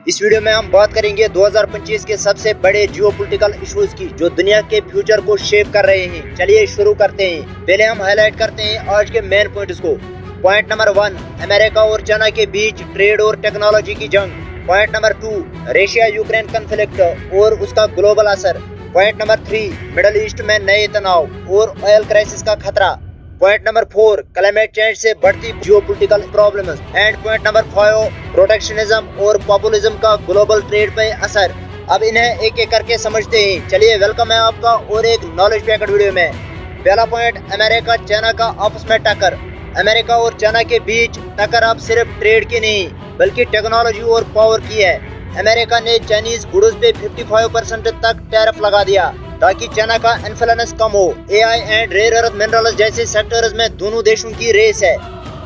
इस वीडियो में हम बात करेंगे 2025 के सबसे बड़े जियोपॉलिटिकल इश्यूज की जो दुनिया के फ्यूचर को शेप कर रहे हैं। चलिए शुरू करते हैं। पहले हम हाईलाइट करते हैं आज के मेन पॉइंट्स को। पॉइंट नंबर 1, अमेरिका और चाइना के बीच ट्रेड और टेक्नोलॉजी की जंग। Point number 2, Russia Ukraine conflict और उसका ग्लोबल असर। पॉइंट नंबर 3, मिडिल ईस्ट में नए तनाव और ऑयल क्राइसिस का खतरा। पॉइंट नंबर 4, क्लाइमेट चेंज से बढ़ती geopolitical problems. And point number 5, protectionism और पॉपुलिज्म का ग्लोबल ट्रेड पे असर। अब इन्हें एक एक करके समझते हैं। चलिए, वेलकम है आपका और एक नॉलेज पैकेट वीडियो में। पहला पॉइंट, अमेरिका चाइना का आपस में टक्कर। अमेरिका और चाइना के बीच टक्कर अब सिर्फ ट्रेड की नहीं बल्कि टेक्नोलॉजी और पावर की है। अमेरिका ने चाइनीज गुड्स पे 55% तक टैरिफ लगा दिया ताकि चाइना का इन्फ्लुएंस कम हो। AI and rare earth minerals जैसे सेक्टर्स में दोनों देशों की रेस है।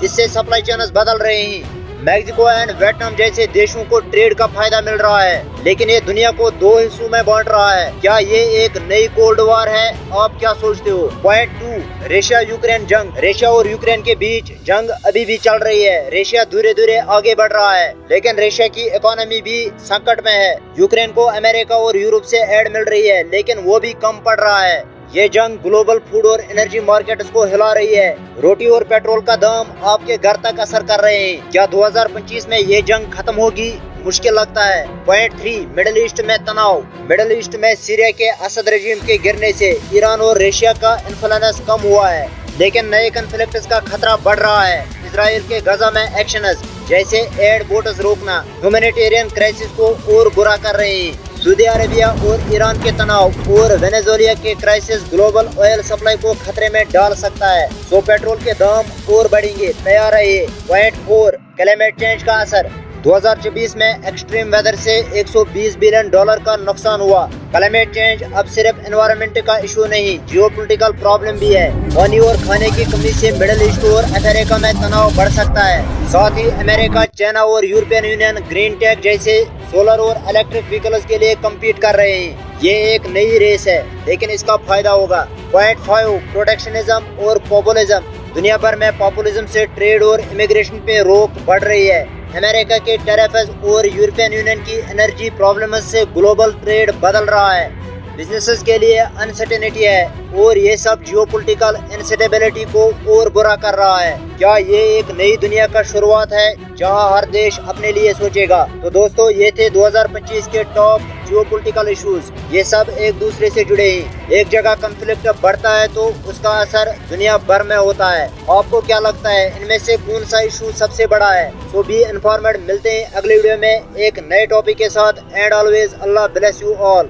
इससे सप्लाई चेन्स बदल रहे हैं। मैक्सिको एंड वियतनाम जैसे देशों को ट्रेड का फायदा मिल रहा है, लेकिन ये दुनिया को दो हिस्सों में बांट रहा है। क्या ये एक नई कोल्ड वॉर है? आप क्या सोचते हो? पॉइंट 2, रशिया यूक्रेन जंग। रशिया और यूक्रेन के बीच जंग अभी भी चल रही है। रशिया धीरे धीरे आगे बढ़ रहा है, लेकिन रशिया की इकोनॉमी भी संकट में है। यूक्रेन को अमेरिका और यूरोप से एड मिल रही है, लेकिन वो भी कम पड़ रहा है। ये जंग ग्लोबल फूड और एनर्जी मार्केट्स को हिला रही है। रोटी और पेट्रोल का दाम आपके घर तक असर कर रहे हैं। क्या 2025 में ये जंग खत्म होगी? मुश्किल लगता है। पॉइंट 3, मिडिल ईस्ट में तनाव। मिडिल ईस्ट में सीरिया के असद रजीम के गिरने से ईरान और रशिया का इन्फ्लुएंस कम हुआ है, लेकिन नए कॉन्फ्लिक्ट्स का खतरा बढ़ रहा है। इजराइल के गजा में एक्शंस जैसे एड बोट्स रोकना ह्यूमैनिटेरियन क्राइसिस को और बुरा कर रहे हैं। सऊदी अरेबिया और ईरान के तनाव और वेनेजुएला के क्राइसिस ग्लोबल ऑयल सप्लाई को खतरे में डाल सकता है। सो पेट्रोल के दाम और बढ़ेंगे, तैयार रहिए। पॉइंट 4, क्लाइमेट चेंज का असर। 2024 में एक्सट्रीम वेदर से $120 बिलियन का नुकसान हुआ। क्लाइमेट चेंज अब सिर्फ एनवायरनमेंट का इशू नहीं, जियोपॉलिटिकल प्रॉब्लम भी है। पानी और खाने की कमी से मिडिल ईस्ट और अमेरिका में तनाव बढ़ सकता है। साथ ही अमेरिका, चाइना और यूरोपियन यूनियन ग्रीन टेक जैसे सोलर और इलेक्ट्रिक व्हीकल्स के लिए कम्पीट कर रहे हैं। ये एक नई रेस है, लेकिन इसका फायदा होगा। पॉइंट 5, प्रोटेक्शनिज्म और पॉपुलिज्म। दुनिया भर में पॉपुलिज्म से ट्रेड और इमिग्रेशन पे रोक बढ़ रही है। अमेरिका के टैरिफ्स और यूरोपियन यूनियन की एनर्जी प्रॉब्लम्स से ग्लोबल ट्रेड बदल रहा है। बिजनेसेस के लिए अनसर्टेनिटी है और ये सब जियोपॉलिटिकल इंस्टेबिलिटी को और बुरा कर रहा है। क्या ये एक नई दुनिया का शुरुआत है जहां हर देश अपने लिए सोचेगा? तो दोस्तों, ये थे 2025 के टॉप जियोपॉलिटिकल इश्यूज। ये सब एक दूसरे से जुड़े हैं। एक जगह कॉन्फ्लिक्ट बढ़ता है तो उसका असर दुनिया भर में होता है। आपको क्या लगता है, इनमें से कौन सा इशू सबसे बड़ा है? सो बी इन्फॉर्मेड। मिलते हैं अगले वीडियो में एक नए टॉपिक के साथ। And always Allah bless you all.